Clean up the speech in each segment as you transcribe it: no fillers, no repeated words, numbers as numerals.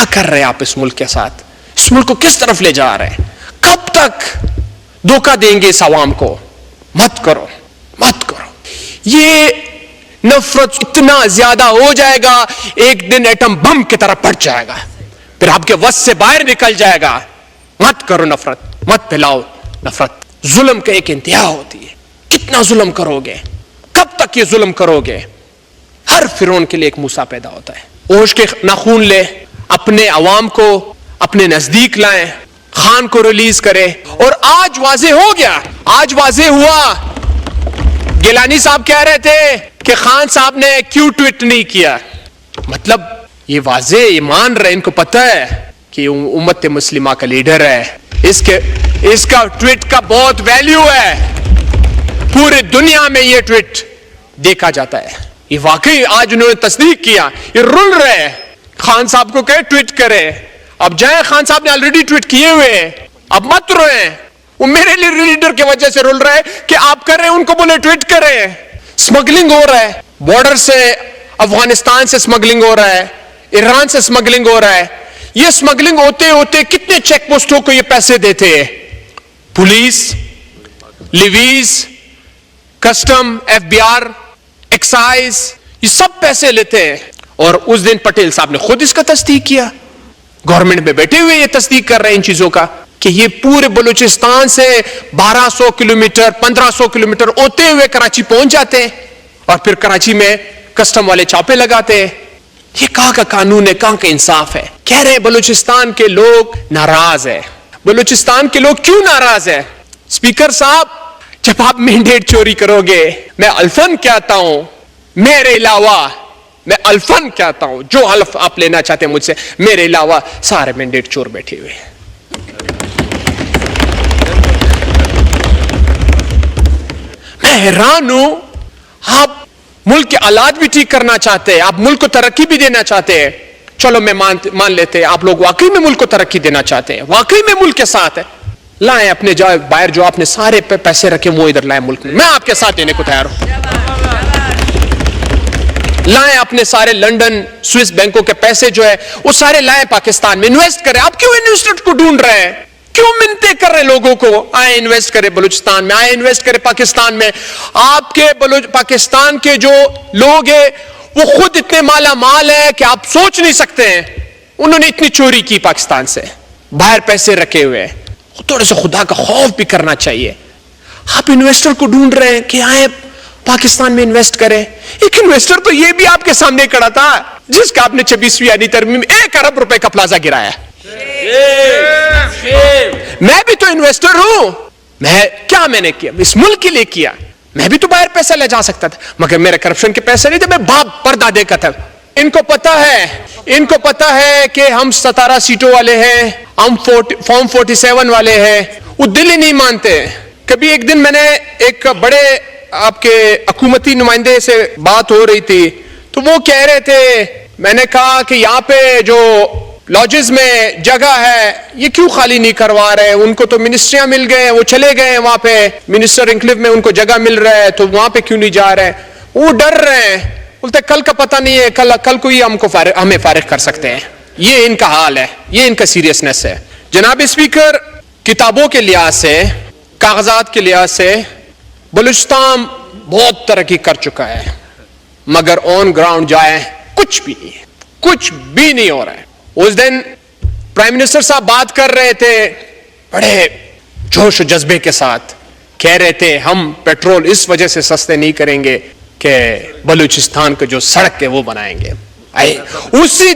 کیا کر رہے ہیں آپ اس ملک کے ساتھ؟ اس ملک کو کس طرف لے جا رہے ہیں؟ کب تک دھوکہ دیں گے اس عوام کو؟ مت کرو، مت کرو. یہ نفرت اتنا زیادہ ہو جائے گا ایک دن ایٹم بم کی طرح پھٹ جائے گا، پھر آپ کے وس سے باہر نکل جائے گا. مت کرو نفرت، مت پھیلاؤ نفرت. ظلم کا ایک انتہا ہوتی ہے. کتنا ظلم کرو گے؟ کب تک یہ ظلم کرو گے؟ ہر فرعون کے لیے ایک موسیٰ پیدا ہوتا ہے. اوش کے ناخون لے، اپنے عوام کو اپنے نزدیک لائیں، خان کو ریلیز کرے. اور آج واضح ہو گیا، آج واضح ہوا. گیلانی صاحب کہہ رہے تھے کہ خان صاحب نے کیوں ٹویٹ نہیں کیا. مطلب یہ واضح، یہ مان رہے، ان کو پتہ ہے کہ امت مسلمہ کا لیڈر ہے، اس کا ٹویٹ کا بہت ویلیو ہے. پورے دنیا میں یہ ٹویٹ دیکھا جاتا ہے. یہ واقعی آج انہوں نے تصدیق کیا. یہ رول رہے خان صاحب کو کہ ٹویٹ کرے. اب جائیں، خان صاحب نے آلریڈی ٹویٹ کیے ہوئے، اب مت روئیں. وہ میرے لیڈر کی وجہ سے رول رہا ہے کہ آپ کر رہے ہیں، ان کو بولے ٹویٹ کریں. سمگلنگ ہو رہا ہے، بارڈر سے افغانستان سے سمگلنگ ہو رہا ہے، ایران سے سمگلنگ ہو رہا ہے. یہ سمگلنگ ہوتے ہوتے کتنے چیک پوسٹوں کو یہ پیسے دیتے ہیں؟ Police, levies, custom, F B R, excise, یہ سب پیسے لیتے ہیں. اور اس دن پٹیل صاحب نے خود اس کا تصدیق کیا. گورنمنٹ میں بیٹھے ہوئے یہ تصدیق کر رہے ہیں ان چیزوں کا کہ یہ پورے بلوچستان سے 1200 کلومیٹر 1500 کلومیٹر ہوتے ہوئے کراچی پہنچ جاتے ہیں اور پھر کراچی میں کسٹم والے چاپے لگاتے ہیں. یہ کہاں کا قانون ہے، کہاں کا انصاف ہے؟ کہہ رہے ہیں بلوچستان کے لوگ ناراض ہے. بلوچستان کے لوگ کیوں ناراض ہے؟ اسپیکر صاحب، جب آپ مینڈیٹ چوری کرو گے، میں الفن کہتا ہوں، میرے علاوہ میں الفن کہتا ہوں، جو حلف آپ لینا چاہتے ہیں مجھ سے، میرے علاوہ سارے مینڈیٹ چور بیٹھے ہوئے ہیں. میں حیران ہوں. آپ ملک کے حالات بھی ٹھیک کرنا چاہتے ہیں، آپ ملک کو ترقی بھی دینا چاہتے ہیں. چلو میں مان لیتے ہیں آپ لوگ واقعی میں ملک کو ترقی دینا چاہتے ہیں، واقعی میں ملک کے ساتھ ہے. لائیں اپنے باہر جو آپ نے سارے پیسے رکھے وہ ادھر لائیں ملک میں آپ کے ساتھ دینے کو تیار ہوں. لائیں اپنے سارے لنڈن سوئس بینکوں کے پیسے جو ہے وہ سارے لائیں پاکستان میں انویسٹ کریں. آپ کیوں انویسٹر کو ڈھونڈ رہے ہیں؟ کیوں منتیں کر رہے لوگوں کو آئے انویسٹ کرے بلوچستان میں، آئے انویسٹ کرے پاکستان میں؟ آپ کے پاکستان کے جو لوگ ہیں وہ خود اتنے مالا مال ہیں کہ آپ سوچ نہیں سکتے ہیں. انہوں نے اتنی چوری کی پاکستان سے، باہر پیسے رکھے ہوئے. تھوڑے سے خدا کا خوف بھی کرنا چاہیے. آپ انویسٹر کو ڈھونڈ رہے ہیں کہ آئے پاکستان میں انویسٹ کریں. ایک انویسٹر تو یہ بھی آپ کے سامنے کھڑا تھا جس کا آپ نے 26ویں یعنی ترمیم 1 ارب روپے کا پلازا گرایا. میں بھی تو انویسٹر ہوں. میں نے کیا اس ملک کے لیے کیا. میں بھی تو باہر پیسہ لے جا سکتا تھا، مگر میرے کرپشن کے پیسے نہیں تھے، میں باپ پردادے کا تھا. ان کو پتا ہے کہ ہم 17 سیٹوں والے ہیں، ہم فارم 47 والے ہیں. وہ دل ہی نہیں مانتے. کبھی ایک دن میں نے ایک بڑے آپ کے حکومتی نمائندے سے بات ہو رہی تھی تو وہ کہہ رہے تھے، میں نے کہا کہ یہاں پہ جو لاجز میں جگہ ہے یہ کیوں خالی نہیں کروا رہے؟ ان کو تو منسٹریاں مل گئے، وہ چلے گئے وہاں پہ منسٹر انکلیو میں، ان کو جگہ مل رہا ہے تو وہاں پہ کیوں نہیں جا رہے؟ وہ ڈر رہے ہیں، بولتے کل کا پتہ نہیں ہے، کل کو ہی ہمیں فارغ کر سکتے ہیں. یہ ان کا حال ہے، یہ ان کا سیریسنس ہے. جناب اسپیکر، کتابوں کے لحاظ سے، کاغذات کے لحاظ سے بلوچستان بہت ترقی کر چکا ہے، مگر آن گراؤنڈ جائیں کچھ بھی نہیں ہے، کچھ بھی نہیں ہو رہا ہے. اس دن پرائم منسٹر صاحب بات کر رہے تھے بڑے جوش و جذبے کے ساتھ، کہہ رہے تھے ہم پیٹرول اس وجہ سے سستے نہیں کریں گے کہ بلوچستان کا جو سڑک ہے وہ بنائیں گے. اسی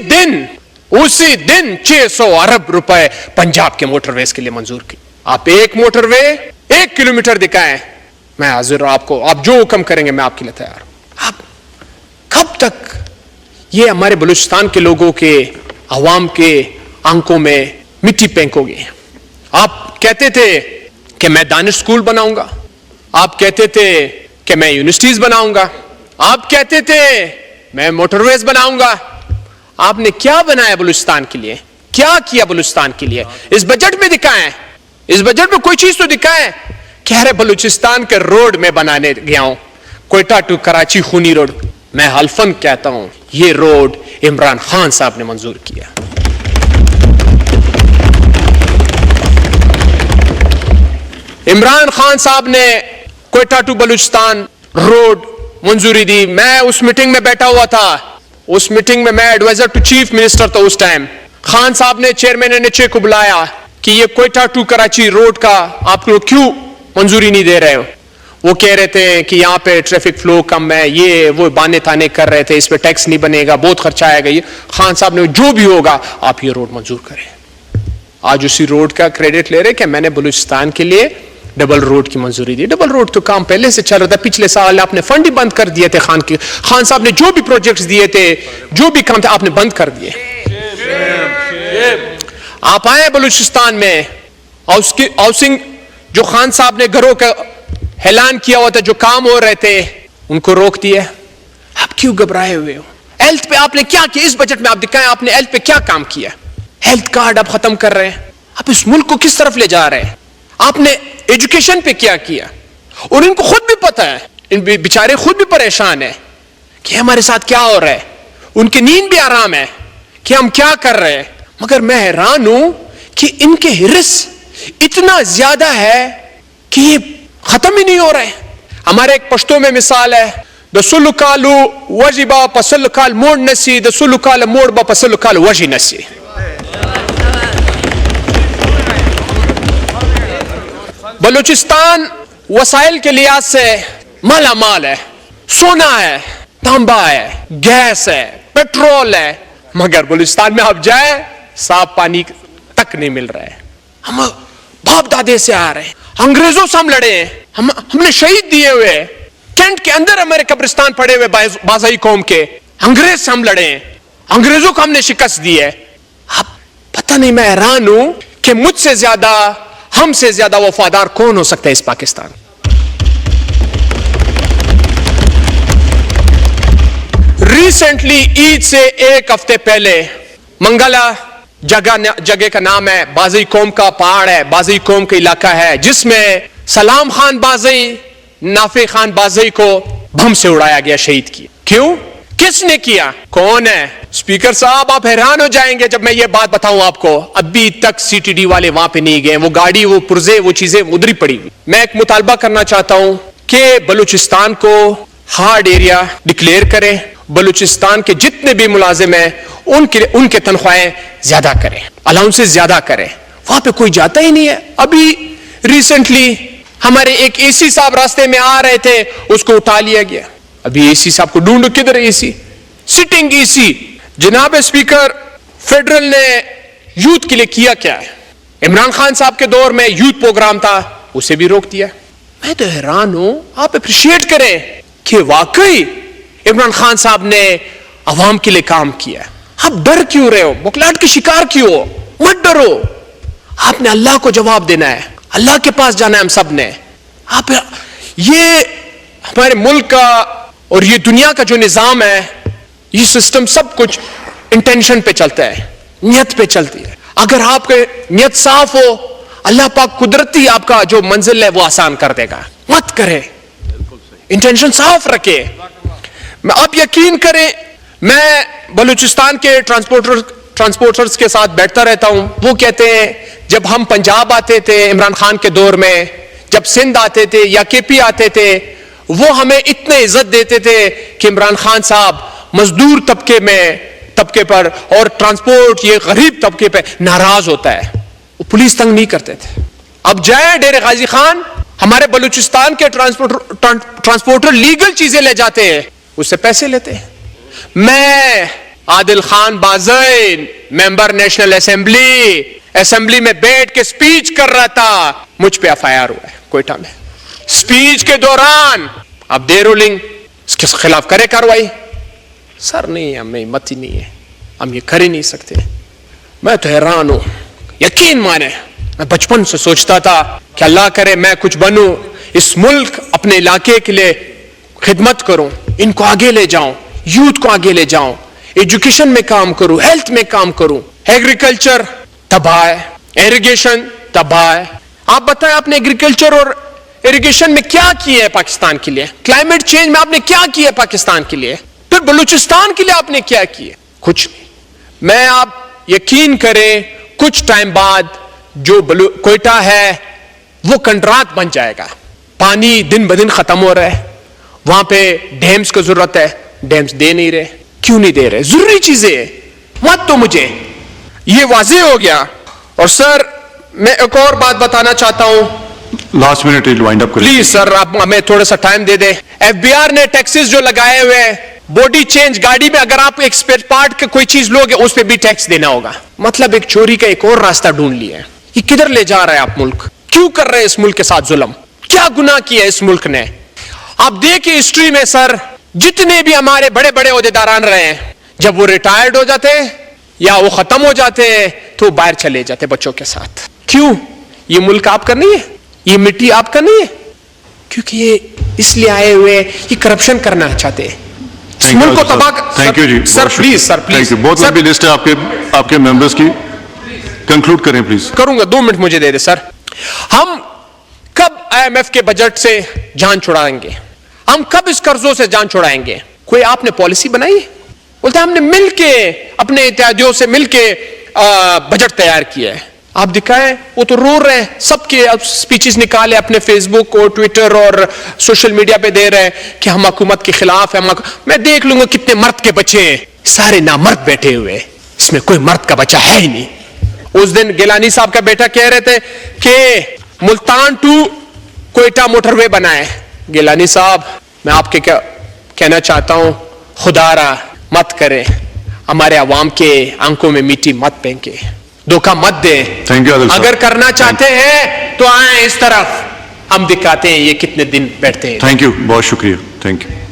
دن 600 ارب روپے پنجاب کے موٹر ویز کے لیے منظور کی. آپ ایک موٹر وے 1 کلومیٹر دکھائیں، میں حاضر ہوں. آپ جو حکم کریں گے میں آپ کے لیے تیار ہوں. آپ کب تک یہ ہمارے بلوچستان کے لوگوں کے، عوام کے آنکھوں میں مٹی پھینکو گے؟ آپ کہتے تھے کہ میں دانش سکول بناؤں گا، آپ کہتے تھے کہ میں یونیورسٹیز بناؤں گا، آپ کہتے تھے میں موٹر ویز بناؤں گا. آپ نے کیا بنایا بلوچستان کے لیے؟ کیا کیا بلوچستان کے لیے؟ اس بجٹ میں دکھائیں، اس بجٹ میں کوئی چیز تو دکھائیں. کہہ رہے بلوچستان کے روڈ میں بنانے گیا ہوں، کوئٹہ ٹو کراچی خونی روڈ. میں حلفاً کہتا ہوں یہ روڈ عمران خان صاحب نے منظور کیا. عمران خان صاحب نے کوئٹہ ٹو بلوچستان روڈ منظوری دی. میں اس میٹنگ میں بیٹھا ہوا تھا, اس میٹنگ میں میں ایڈوائزر ٹو چیف منسٹر تھا اس ٹائم. خان صاحب نے چیئرمین نیچے کو بلایا کہ یہ کوئٹہ ٹو کراچی روڈ کا آپ لوگ کیوں منظوری نہیں دے رہے ہو. وہ کہہ رہے تھے کہ یہاں پہ ٹریفک فلو کم ہے, یہ وہ بانے تانے کر رہے تھے, اس پہ ٹیکس نہیں بنے گا, بہت خرچہ آئے گا. یہ خان صاحب نے جو بھی ہوگا آپ یہ روڈ منظور کریں. آج اسی روڈ کا کریڈٹ لے رہے کہ میں نے بلوچستان کے لیے ڈبل روڈ کی منظوری دی. ڈبل روڈ تو کام پہلے سے چل رہا تھا, پچھلے سال آپ نے فنڈ ہی بند کر دیے تھے. خان صاحب نے جو بھی پروجیکٹس دیے تھے, جو بھی کام تھا, آپ نے بند کر دیے. آپ آئے بلوچستان میں, ہاؤسنگ جو خان صاحب نے گھروں کا اعلان کیا ہوا تھا, جو کام ہو رہے تھے ان کو روک دیا. آپ کیوں گھبرائے ہوئے ہو؟ ہیلتھ پہ آپ نے کیا کیا اس بجٹ میں؟ آپ دکھائیں آپ نے ہیلتھ پہ کیا کام کیا. ہیلتھ کارڈ آپ ختم کر رہے ہیں, آپ اس ملک کو کس طرف لے جا رہے ہیں. آپ نے ایجوکیشن پہ کیا کیا؟ اور ان کو خود بھی پتا ہے, ان بیچارے خود بھی پریشان ہیں کہ ہمارے ساتھ کیا ہو رہا ہے. ان کی نیند بھی آرام ہے کہ ہم کیا کر رہے ہیں. مگر میں حیران ہوں کہ ان کے ہرس اتنا زیادہ ہے کہ یہ ختم ہی نہیں ہو رہے. ہمارے ایک پشتو میں مثال ہے, د سلو کالو وجی با پسل کال موڑ نسی, د سلو کال موڑ با پسل کال وجی نسی. بلوچستان وسائل کے لحاظ سے مالا مال ہے, سونا ہے, تانبا ہے, گیس ہے, پیٹرول ہے, مگر بلوچستان میں آپ جائیں صاف پانی تک نہیں مل رہا ہے. ہم باپ دادے سے آ رہے ہیں, انگریزوں سے ہم لڑے ہیں, ہم نے شہید دیے ہوئے. کینٹ کے اندر ہمارے قبرستان پڑے ہوئے بازائی قوم کے, انگریز سے ہم لڑے ہیں, انگریزوں کو ہم نے شکست دی ہے. اب پتہ نہیں, میں حیران ہوں کہ مجھ سے زیادہ, ہم سے زیادہ وفادار کون ہو سکتا ہے اس پاکستان. ریسنٹلی عید سے ایک ہفتے پہلے منگلا جگہ کا نام ہے, بازئی قوم کا پہاڑ ہے, بازئی قوم کا علاقہ ہے, جس میں سلام خان بازئی, نافع خان بازئی کو بم سے اڑایا گیا, شہید کیا. کیوں؟ کس نے کیا؟ کون ہے؟ اسپیکر صاحب آپ حیران ہو جائیں گے جب میں یہ بات بتاؤں آپ کو. ابھی تک سی ٹی ڈی والے وہاں پہ نہیں گئے, وہ گاڑی, وہ پرزے, وہ چیزیں ادھر ہی پڑی ہوئی. میں ایک مطالبہ کرنا چاہتا ہوں کہ بلوچستان کو ہارڈ ایریا ڈکلیئر کریں, بلوچستان کے جتنے بھی ملازم ہیں ان کے تنخواہیں زیادہ کریں, الاؤنسز زیادہ کریں. وہاں پہ کوئی جاتا ہی نہیں ہے. ابھی ریسنٹلی ہمارے ایک اے سی صاحب راستے میں آ رہے تھے, اس کو اٹھا لیا گیا. ابھی اے سی صاحب کو ڈھونڈو, کدھر اے سی, سٹنگ اے سی. جناب اسپیکر, فیڈرل نے یوتھ کے لیے کیا کیا ہے؟ عمران خان صاحب کے دور میں یوتھ پروگرام تھا, اسے بھی روک دیا. میں تو حیران ہوں, آپ اپریشیٹ کریں کہ واقعی عمران خان صاحب نے عوام کے لیے کام کیا. آپ ڈر کیوں رہے ہو؟ بکلاٹ کے شکار کیوں ہو؟ مت ڈرو, آپ نے اللہ کو جواب دینا ہے, اللہ کے پاس جانا ہے ہم سب نے. آپ یہ ہمارے ملک کا اور یہ دنیا کا جو نظام ہے, یہ سسٹم سب کچھ انٹینشن پہ چلتا ہے, نیت پہ چلتی ہے. اگر آپ کے نیت صاف ہو, اللہ پاک قدرتی آپ کا جو منزل ہے وہ آسان کر دے گا. مت کرے, انٹینشن صاف رکھے. آپ یقین کریں, میں بلوچستان کے ٹرانسپورٹرز کے ساتھ بیٹھتا رہتا ہوں. وہ کہتے ہیں جب ہم پنجاب آتے تھے عمران خان کے دور میں, جب سندھ آتے تھے یا کے پی آتے تھے, وہ ہمیں اتنے عزت دیتے تھے کہ عمران خان صاحب مزدور طبقے پر اور ٹرانسپورٹ یہ غریب طبقے پہ ناراض ہوتا ہے. وہ پولیس تنگ نہیں کرتے تھے. اب جائیں ڈیرے غازی خان, ہمارے بلوچستان کے ٹرانسپورٹر لیگل چیزیں لے جاتے ہیں, اس سے پیسے لیتے ہیں. میں عادل خان بازئی, ممبر نیشنل اسمبلی میں بیٹھ کے سپیچ کر رہا تھا, مجھ پہ ایف آئی آر ہوا ہے کوئٹہ میں. سپیچ کے دوران اب دے رولنگ, اس کے خلاف کرے کاروائی. سر نہیں, ہمیں ہمت ہی نہیں ہے, ہم یہ کر ہی نہیں سکتے. میں تو حیران ہوں, یقین مانے میں بچپن سے سوچتا تھا کہ اللہ کرے میں کچھ بنوں, اس ملک اپنے علاقے کے لیے خدمت کروں, ان کو آگے لے جاؤں, یوتھ کو آگے لے جاؤں, ایجوکیشن میں کام کروں, ہیلتھ میں کام کروں. ایگریکلچر تباہ ہے, ایریگیشن تباہ ہے. آپ بتائیں آپ نے ایگریکلچر اور ایریگیشن میں کیا کیا ہے پاکستان کے لیے؟ کلائمیٹ چینج میں آپ نے کیا کیا ہے پاکستان کے لیے؟ پھر بلوچستان کے لیے آپ نے کیا کیا؟ کچھ نہیں. میں آپ یقین کریں کچھ ٹائم بعد جو کوئٹہ ہے وہ کنڈرات بن جائے گا. پانی دن بدن ختم ہو رہا ہے, وہاں پہ ڈیمز کو ضرورت ہے, ڈیمز دے نہیں رہے. کیوں نہیں دے رہے؟ ضروری چیزیں مت تو مجھے یہ واضح ہو گیا. اور سر میں ایک اور بات بتانا چاہتا ہوں, لاسٹ منٹ وائنڈ اپ کریں پلیز سر, آپ ہمیں تھوڑا سا ٹائم دے دیں. ایف بی آر نے ٹیکسز جو لگائے ہوئے ہیں, باڈی چینج گاڑی میں اگر آپ ایک اسپیئر پارٹ کا کوئی چیز لوگے اس پہ بھی ٹیکس دینا ہوگا. مطلب ایک چوری کا ایک اور راستہ ڈھونڈ لیا ہے. یہ کدھر لے جا رہا ہے آپ ملک؟ کیوں کر رہے ہیں اس ملک کے ساتھ ظلم؟ کیا گناہ کیا اس ملک نے؟ آپ دیکھیں ہسٹری میں سر, جتنے بھی ہمارے بڑے بڑے عہدیداران رہے ہیں, جب وہ ریٹائرڈ ہو جاتے یا وہ ختم ہو جاتے تو باہر چلے جاتے بچوں کے ساتھ. کیوں؟ یہ ملک آپ کا نہیں ہے, یہ مٹی آپ کا نہیں ہے, کیونکہ یہ اس لیے آئے ہوئے یہ کرپشن کرنا چاہتے ہیں. ملک کو تباہ. Thank you ji sir please, sir please, بہت لمبی لسٹ ہے آپ کے ممبرز کی, کنکلوڈ کریں پلیز. کروں گا, 2 منٹ مجھے دے دے سر. ہم کب آئی ایم ایف کے بجٹ سے جان چھڑائیں گے؟ ہم کب اس قرضوں سے جان چھڑائیں گے؟ کوئی آپ نے پالیسی بنائی؟ بولتے ہم نے مل کے اپنے اتحادیوں سے مل کے بجٹ تیار کیا ہے. آپ دکھائیں, وہ تو رو رہے ہیں, سب کے سپیچز نکالے اپنے فیس بک اور ٹویٹر اور سوشل میڈیا پہ دے رہے ہیں کہ ہم حکومت کے خلاف ہیں. میں دیکھ لوں گا کتنے مرد کے بچے ہیں, سارے نامرد بیٹھے ہوئے, اس میں کوئی مرد کا بچہ ہے ہی نہیں. اس دن گیلانی صاحب کا بیٹا کہہ رہے تھے کہ ملتان ٹو کوئٹہ موٹر وے بنائے. گیلانی صاحب, میں آپ کے کہنا چاہتا ہوں, خدا را مت کرے, ہمارے عوام کے آنکھوں میں میٹی مت پھینکے, دھوکہ مت دیں. اگر کرنا چاہتے ہیں تو آئیں اس طرف, ہم دکھاتے ہیں یہ کتنے دن بیٹھتے ہیں. تھینک یو, بہت شکریہ, تھینک یو.